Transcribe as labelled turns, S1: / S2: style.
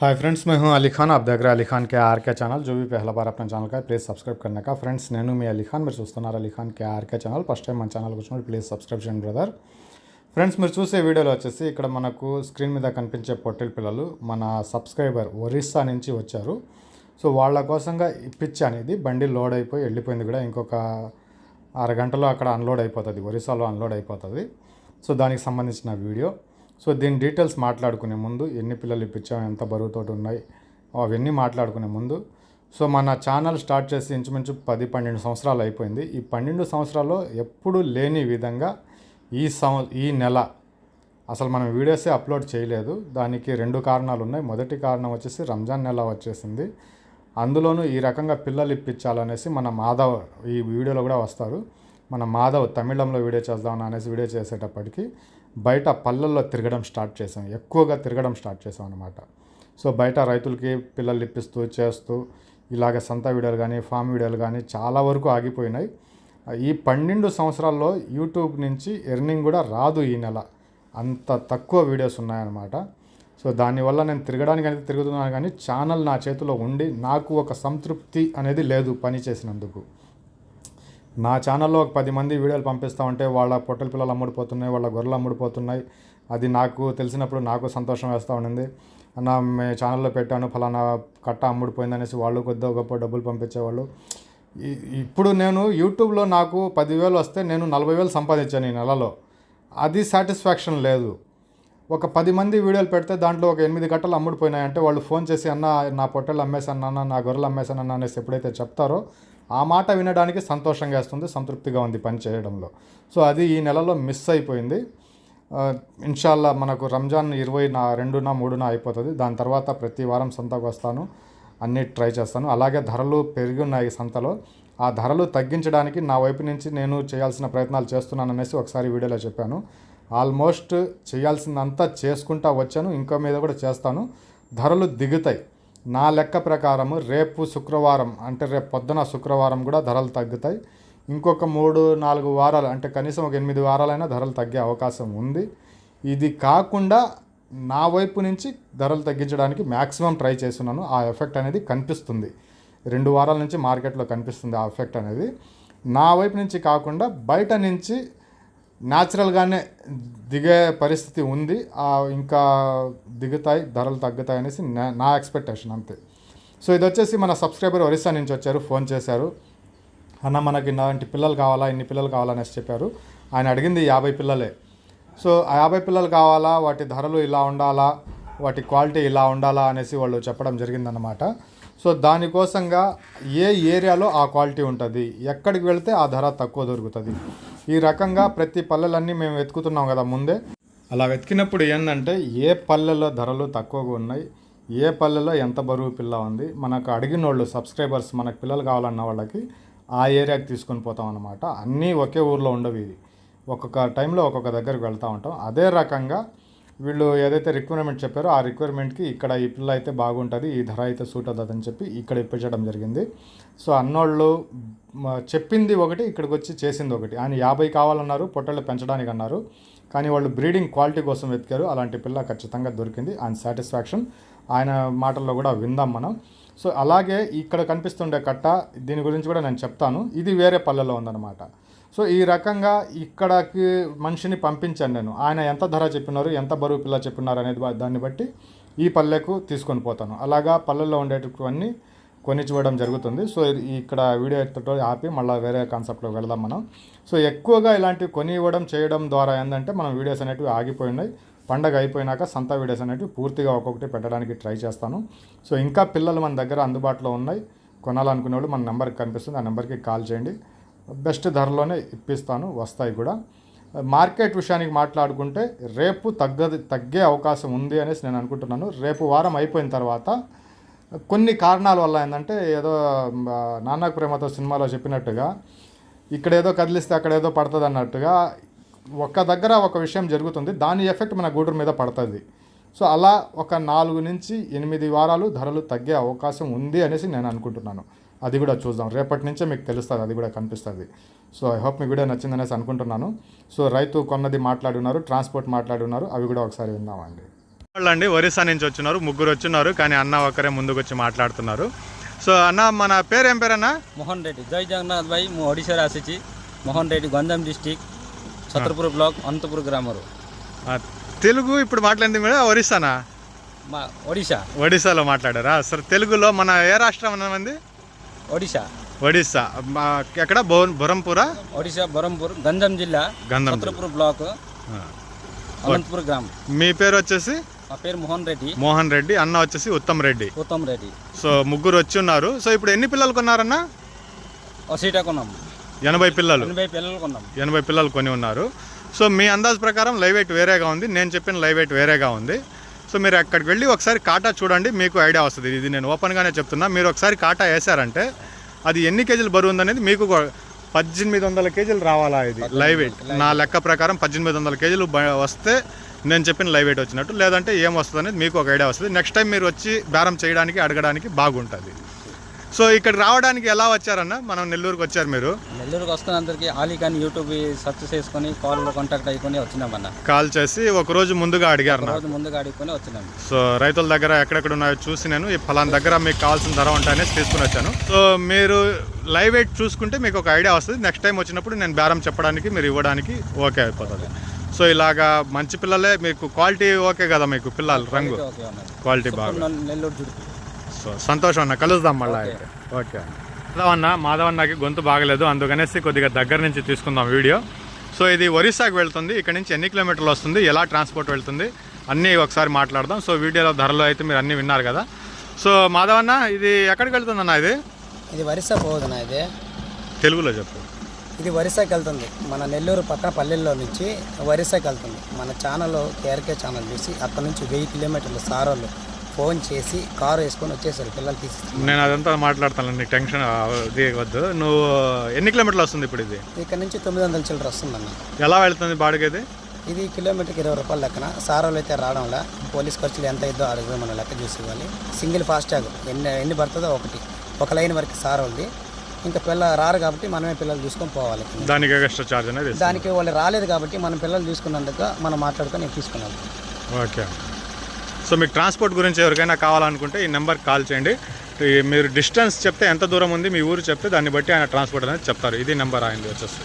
S1: Hi friends, मैं हूं अली खान। आप देख रहे हैं अली खान के आर के ఛానల్। जो भी पहला बार अपने ఛానల్ का प्लीज़ सब्सक्राइब करने का। ఫ్రెండ్స్, నేను మీ అలీ ఖాన్, మీరు చూస్తున్నారు అలీ ఖాన్ के ఆర్ के ఛానల్। ఫస్ట్ టైం మన ఛానల్కి వచ్చినప్పుడు ప్లీజ్ సబ్స్క్రైబ్ చేయండి బ్రదర్. ఫ్రెండ్స్, మీరు చూసే వీడియోలో వచ్చేసి ఇక్కడ మనకు స్క్రీన్ మీద కనిపించే పొట్టెల పిల్లలు మన సబ్స్క్రైబర్ ఒరిస్సా నుంచి వచ్చారు. సో వాళ్ళ కోసంగా ఇప్పించాను. ఇది బండి లోడ్ అయిపోయి వెళ్ళిపోయింది కూడా. ఇంకొక అరగంటలో అక్కడ అన్లోడ్ అయిపోతుంది, ఒరిస్సాలో అన్లోడ్ అయిపోతుంది. సో దానికి సంబంధించిన వీడియో. సో దీని డీటెయిల్స్ మాట్లాడుకునే ముందు, ఎన్ని పిల్లలు ఇప్పించాం, ఎంత బరువుతోటి ఉన్నాయి, అవన్నీ మాట్లాడుకునే ముందు, సో మన ఛానల్ స్టార్ట్ చేసి ఇంచుమించు 10-12 సంవత్సరాలు అయిపోయింది. ఈ 12 సంవత్సరాల్లో ఎప్పుడు లేని విధంగా ఈ నెల అసలు మనం వీడియోసే అప్లోడ్ చేయలేదు. దానికి 2 కారణాలు ఉన్నాయి. మొదటి కారణం వచ్చేసి రంజాన్ నెల వచ్చేసింది. అందులోనూ ఈ రకంగా పిల్లలు ఇప్పించాలనేసి మన మాధవ్ ఈ వీడియోలో కూడా వస్తారు. మన మాధవ్ తమిళంలో వీడియో చేద్దామని అనేసి వీడియో చేసేటప్పటికి బయట పల్లెల్లో తిరగడం స్టార్ట్ చేసాం, ఎక్కువగా తిరగడం స్టార్ట్ చేసాం అనమాట. సో బయట రైతులకి పిల్లలు ఇప్పిస్తూ చేస్తూ ఇలాగ సంత వీడియోలు కానీ ఫామ్ వీడియోలు కానీ చాలా వరకు ఆగిపోయినాయి. ఈ 12 సంవత్సరాల్లో యూట్యూబ్ నుంచి ఎర్నింగ్ కూడా రాదు ఈ నెల, అంత తక్కువ వీడియోస్ ఉన్నాయన్నమాట. సో దానివల్ల నేను తిరగడానికి అనేది తిరుగుతున్నాను, కానీ ఛానల్ నా చేతిలో ఉండి నాకు ఒక సంతృప్తి అనేది లేదు పని చేసినందుకు. నా ఛానల్లో ఒక 10 మంది వీడియోలు పంపిస్తూ ఉంటే వాళ్ళ పొట్టల పిల్లలు అమ్ముడిపోతున్నాయి, వాళ్ళ గొర్రెలు అమ్ముడిపోతున్నాయి. అది నాకు తెలిసినప్పుడు నాకు సంతోషం వేస్తూ ఉండింది. అన్న మే ఛానల్లో పెట్టాను, ఫలానా కట్ట అమ్ముడిపోయింది అనేసి వాళ్ళు కొద్దిగా గొప్ప డబ్బులు పంపించేవాళ్ళు. ఇప్పుడు నేను యూట్యూబ్లో నాకు 10,000 వస్తే నేను 40,000 సంపాదించాను ఈ నెలలో. అది సాటిస్ఫాక్షన్ లేదు. ఒక 10 మంది వీడియోలు పెడితే దాంట్లో ఒక 8 కట్టలు అమ్ముడిపోయినాయంటే వాళ్ళు ఫోన్ చేసి అన్న నా పొట్టలు అమ్మేశాను అన్న, నా గొర్రెలు అమ్మేశాను అన్న అనేసి ఎప్పుడైతే చెప్తారో ఆ మాట వినడానికి సంతోషంగా వేస్తుంది, సంతృప్తిగా ఉంది పని చేయడంలో. సో అది ఈ నెలలో మిస్ అయిపోయింది. ఇన్షాల్లా మనకు రంజాన్ 22న 3న అయిపోతుంది. దాని తర్వాత ప్రతి వారం సంతకు వస్తాను, అన్నీ ట్రై చేస్తాను. అలాగే ధరలు పెరిగి ఉన్నాయి సంతలో. ఆ ధరలు తగ్గించడానికి నా వైపు నుంచి నేను చేయాల్సిన ప్రయత్నాలు చేస్తున్నాను అనేసి ఒకసారి వీడియోలో చెప్పాను. ఆల్మోస్ట్ చేయాల్సిందంతా చేసుకుంటా వచ్చాను, ఇంకో మీద కూడా చేస్తాను. ధరలు దిగుతాయి. నా లెక్క ప్రకారము రేపు శుక్రవారం అంటే రేపు పొద్దున శుక్రవారం కూడా ధరలు తగ్గుతాయి. ఇంకొక 3-4 వారాలు అంటే కనీసం ఒక 8 వారాలైనా ధరలు తగ్గే అవకాశం ఉంది. ఇది కాకుండా నా వైపు నుంచి ధరలు తగ్గించడానికి మ్యాక్సిమం ట్రై చేస్తున్నాను. ఆ ఎఫెక్ట్ అనేది కనిపిస్తుంది. 2 వారాల నుంచి మార్కెట్లో కనిపిస్తుంది ఆ ఎఫెక్ట్ అనేది. నా వైపు నుంచి కాకుండా బయట నుంచి న్యాచురల్గానే దిగే పరిస్థితి ఉంది. ఇంకా దిగుతాయి, ధరలు తగ్గుతాయి అనేసి నా ఎక్స్పెక్టేషన్ అంతే. సో ఇది వచ్చేసి మన సబ్స్క్రైబర్ ఒరిస్సా నుంచి వచ్చారు, ఫోన్ చేశారు. అన్న మనకి ఇలాంటి పిల్లలు కావాలా, ఇన్ని పిల్లలు కావాలనేసి చెప్పారు. ఆయన అడిగింది 50 పిల్లలే. సో ఆ 50 పిల్లలు కావాలా, వాటి ధరలు ఇలా ఉండాలా, వాటి క్వాలిటీ ఇలా ఉండాలా అనేసి వాళ్ళు చెప్పడం జరిగిందన్నమాట. సో దానికోసంగా ఏ ఏరియాలో ఆ క్వాలిటీ ఉంటుంది, ఎక్కడికి వెళ్తే ఆ ధర తక్కువ దొరుకుతుంది, ఈ రకంగా ప్రతి పల్లెలన్నీ మేము వెతుకుతున్నాం కదా ముందే. అలా వెతికినప్పుడు ఏంటంటే ఏ పల్లెల్లో ధరలు తక్కువగా ఉన్నాయి, ఏ పల్లెలో ఎంత బరువు పిల్ల ఉంది, మనకు అడిగిన వాళ్ళు సబ్స్క్రైబర్స్ మనకు పిల్లలు కావాలన్న వాళ్ళకి ఆ ఏరియాకి తీసుకొని పోతాం అన్నమాట. అన్నీ ఒకే ఊర్లో ఉండవు, ఇవి ఒక్కొక్క టైంలో ఒక్కొక్క దగ్గరికి వెళ్తూ ఉంటాం. అదే రకంగా వీళ్ళు ఏదైతే రిక్వైర్మెంట్ చెప్పారో ఆ రిక్వైర్మెంట్కి ఇక్కడ ఈ పిల్ల అయితే బాగుంటుంది, ఈ ధర అయితే సూట్ అవుతుంది అని చెప్పి ఇక్కడ ఇప్పించడం జరిగింది. సో అన్నోళ్ళు చెప్పింది ఒకటి, ఇక్కడికి వచ్చి చేసింది ఒకటి. ఆయన 50 కావాలన్నారు, పొట్టళ్ళు పెంచడానికి అన్నారు, కానీ వాళ్ళు బ్రీడింగ్ క్వాలిటీ కోసం వెతికారు. అలాంటి పిల్ల ఖచ్చితంగా దొరికింది. ఆయన సాటిస్ఫాక్షన్ ఆయన మాటల్లో కూడా విందాం మనం. సో అలాగే ఇక్కడ కనిపిస్తుండే కట్ట, దీని గురించి కూడా నేను చెప్తాను. ఇది వేరే పల్లెలో ఉందన్నమాట. సో ఈ రకంగా ఇక్కడికి మనిషిని పంపించాను నేను. ఆయన ఎంత ధర చెప్పినారు, ఎంత బరువు పిల్ల చెప్పినారు అనేది దాన్ని బట్టి ఈ పల్లెకు తీసుకొని పోతాను. అలాగా పల్లెల్లో ఉండేటివన్నీ కొనిచ్చివ్వడం జరుగుతుంది. సో ఇక్కడ వీడియో ఎత్తుతో ఆపి మళ్ళీ వేరే కాన్సెప్ట్లో వెళదాం మనం. సో ఎక్కువగా ఇలాంటివి కొని ఇవ్వడం చేయడం ద్వారా ఏంటంటే మనం వీడియోస్ అనేటివి ఆగిపోయినాయి. పండగ అయిపోయినాక సంత వీడియోస్ అనేటివి పూర్తిగా ఒక్కొక్కటి పెట్టడానికి ట్రై చేస్తాను. సో ఇంకా పిల్లలు మన దగ్గర అందుబాటులో ఉన్నాయి. కొనాలనుకునే వాళ్ళు మన నెంబర్కి కనిపిస్తుంది, ఆ నెంబర్కి కాల్ చేయండి. బెస్ట్ ధరలోనే ఇప్పిస్తాను, వస్తాయి కూడా. మార్కెట్ విషయానికి మాట్లాడుకుంటే రేపు తగ్గే అవకాశం ఉంది అనేసి నేను అనుకుంటున్నాను. రేపు వారం అయిపోయిన తర్వాత కొన్ని కారణాల వల్ల ఏంటంటే ఏదో నాన్నకు ప్రేమతో సినిమాలో చెప్పినట్టుగా ఇక్కడ ఏదో కదిలిస్తే అక్కడ ఏదో పడుతుంది అన్నట్టుగా ఒక దగ్గర ఒక విషయం జరుగుతుంది, దాని ఎఫెక్ట్ మన గూడూరు మీద పడుతుంది. సో అలా ఒక 4-8 వారాలు ధరలు తగ్గే అవకాశం ఉంది అనేసి నేను అనుకుంటున్నాను. అది కూడా చూద్దాం, రేపటి నుంచే మీకు తెలుస్తుంది, అది కూడా కనిపిస్తుంది. సో ఐ హోప్ మీ వీడియో నచ్చిందనేసి అనుకుంటున్నాను. సో రైతు కొన్నది మాట్లాడి ఉన్నారు, ట్రాన్స్పోర్ట్ మాట్లాడి ఉన్నారు, అవి కూడా ఒకసారి విందామండి. వాళ్ళండి ఒరిస్సా నుంచి వచ్చినారు, ముగ్గురు వచ్చినారు, కానీ అన్న ఒకరే ముందుకు వచ్చి మాట్లాడుతున్నారు. సో అన్న మన పేరు ఏం పేరు అన్న?
S2: मोहन रेड्डी जय जगन्नाथ भाई मु ओडिशा आसी मोहन रेड्डी गंजाम डिस्ट्रिक्ट छत्रपुर ब्लॉक अनंतपुर ग्राम
S1: తెలుగు ఇప్పుడు మాట్లాడింది మీరు ఒరిస్సానా?
S2: ओडिशा
S1: ఒడిస్సాలో మాట్లాడారా? సరే తెలుగులో మన ఏ రాష్ట్రం అన్నది?
S2: ओडिशा
S1: ఒడిస్సా. ఎక్కడ? బొరంపురా?
S2: ओडिशा बरमपुर गंजाम जिला
S1: గంధం.
S2: छत्रपुर ब्लॉक अनंतपुर ग्राम.
S1: మీ పేరు వచ్చేసి?
S2: మా పేరు మోహన్ రెడ్డి.
S1: మోహన్ రెడ్డి. అన్న వచ్చేసి ఉత్తమ్ రెడ్డి.
S2: ఉత్తమ్ రెడ్డి.
S1: సో ముగ్గురు వచ్చి ఉన్నారు. సో ఇప్పుడు ఎన్ని పిల్లలు కొన్నారన్న?
S2: 80 కొన్నాం.
S1: 80 పిల్లలు.
S2: 80 పిల్లలు కొన్నాం.
S1: 80 పిల్లలు కొని ఉన్నారు. సో మీ అందాజు ప్రకారం లైవ్ వెయిట్ వేరేగా ఉంది, నేను చెప్పిన లైవ్ వెయిట్ వేరేగా ఉంది. సో మీరు అక్కడికి వెళ్ళి ఒకసారి కాటా చూడండి, మీకు ఐడియా వస్తుంది. ఇది నేను ఓపెన్గానే చెప్తున్నా. మీరు ఒకసారి కాటా వేసారంటే అది ఎన్ని కేజీలు బరువు ఉందనేది మీకు 1800 కేజీలు రావాలా ఇది లైవ్ వెయిట్. నా లెక్క ప్రకారం 1800 కేజీలు వస్తే నేను చెప్పిన లైవ్ వెయిట్ వచ్చినట్టు, లేదంటే ఏం వస్తుంది అనేది మీకు ఒక ఐడియా వస్తుంది. నెక్స్ట్ టైం మీరు వచ్చి బేరం చేయడానికి అడగడానికి బాగుంటుంది. సో ఇక్కడ రావడానికి ఎలా వచ్చారన్న? మనం నెల్లూరుకి వచ్చారు. మీరు
S2: నెల్లూరుకి వస్తున్న అందరికీ ఆలీఖాన్ యూట్యూబ్ సెర్చ్ చేసుకొని కాల్లో కాంటాక్ట్ అయికొని వచ్చినామన్న.
S1: కాల్ చేసి ఒక రోజు ముందుగా అడిగారు.
S2: ముందుగా అడుగుకొని వచ్చినాము.
S1: సో రైతుల దగ్గర ఎక్కడెక్కడ ఉన్నాయో చూసి నేను ఈ ఫలానా దగ్గర మీకు కావాల్సిన ధర ఉంటాయనేసి తీసుకుని వచ్చాను. సో మీరు లైవ్ వెయిట్ చూసుకుంటే మీకు ఒక ఐడియా వస్తుంది. నెక్స్ట్ టైం వచ్చినప్పుడు నేను బేరం చెప్పడానికి మీరు ఇవ్వడానికి ఓకే అయిపోతుంది. సో ఇలాగా మంచి పిల్లలే, మీకు క్వాలిటీ ఓకే కదా? మీకు పిల్లలు రంగు క్వాలిటీ బాగా.
S2: నెల్లూరు జుడిపి.
S1: సో సంతోషం అన్న, కలుద్దాం మళ్ళీ అయితే. ఓకే అన్న. మాధవన్నకి గొంతు బాగలేదు, అందుకనేసి కొద్దిగా దగ్గర నుంచి తీసుకుందాం వీడియో. సో ఇది ఒరిస్సాకి వెళ్తుంది. ఇక్కడ నుంచి ఎన్ని కిలోమీటర్లు వస్తుంది, ఎలా ట్రాన్స్పోర్ట్ వెళ్తుంది అన్నీ ఒకసారి మాట్లాడదాం. సో వీడియోలో ధరలు అయితే మీరు అన్నీ విన్నారు కదా. సో మాధవన్న ఇది ఎక్కడికి వెళ్తుందన్న?
S3: ఇది ఒరిస్సా పోదన్నా. ఇది
S1: తెలుగులో చెప్పు.
S3: ఇది ఒరిస్సాకి వెళ్తుంది. మన నెల్లూరు పక్కన పల్లెల్లో నుంచి ఒరిస్సాకి వెళ్తుంది. మన ఛానల్ కేఆర్కే ఛానల్ చూసి అక్కడ నుంచి 1000 కిలోమీటర్లు సారోళ్ళు ఫోన్ చేసి కారు వేసుకొని వచ్చేసారు పిల్లలు తీసుకు.
S1: నేను అదంతా మాట్లాడతాను, నీకు టెన్షన్ వద్దు. నువ్వు ఎన్ని కిలోమీటర్లు వస్తుంది ఇప్పుడు? ఇది
S3: ఇక్కడ నుంచి 900 చిల్లర వస్తుందన్న.
S1: ఎలా వెళ్తుంది బాడిగ?
S3: ఇది కిలోమీటర్కి 20 రూపాయలు లెక్కన. సారోళ్ళు అయితే రావడంలా పోలీస్ ఖర్చులు ఎంత అయిద్దో అడిగి మనం లెక్క చూసి ఇవ్వాలి. సింగిల్ ఫాస్టాగ్ ఎన్ని పడుతుందో ఒక లైన్ వరకు సారోళ్ళది. ఇంకా పిల్లలు రారు కాబట్టి మనమే పిల్లలు చూసుకొని పోవాలి.
S1: దానికి ఎక్స్ట్రా చార్జ్ అనేది?
S3: దానికి వాళ్ళు రాలేదు కాబట్టి మనం పిల్లలు చూసుకున్నందుకు మనం మాట్లాడుకొని తీసుకున్నాం.
S1: ఓకే. సో మీకు ట్రాన్స్పోర్ట్ గురించి ఎవరికైనా కావాలనుకుంటే ఈ నెంబర్కి కాల్ చేయండి. మీరు డిస్టెన్స్ చెప్తే ఎంత దూరం ఉంది మీ ఊరు చెప్తే దాన్ని బట్టి ఆయన ట్రాన్స్పోర్ట్ అనేది చెప్తారు. ఇది నెంబర్ ఆయనది వచ్చేసి.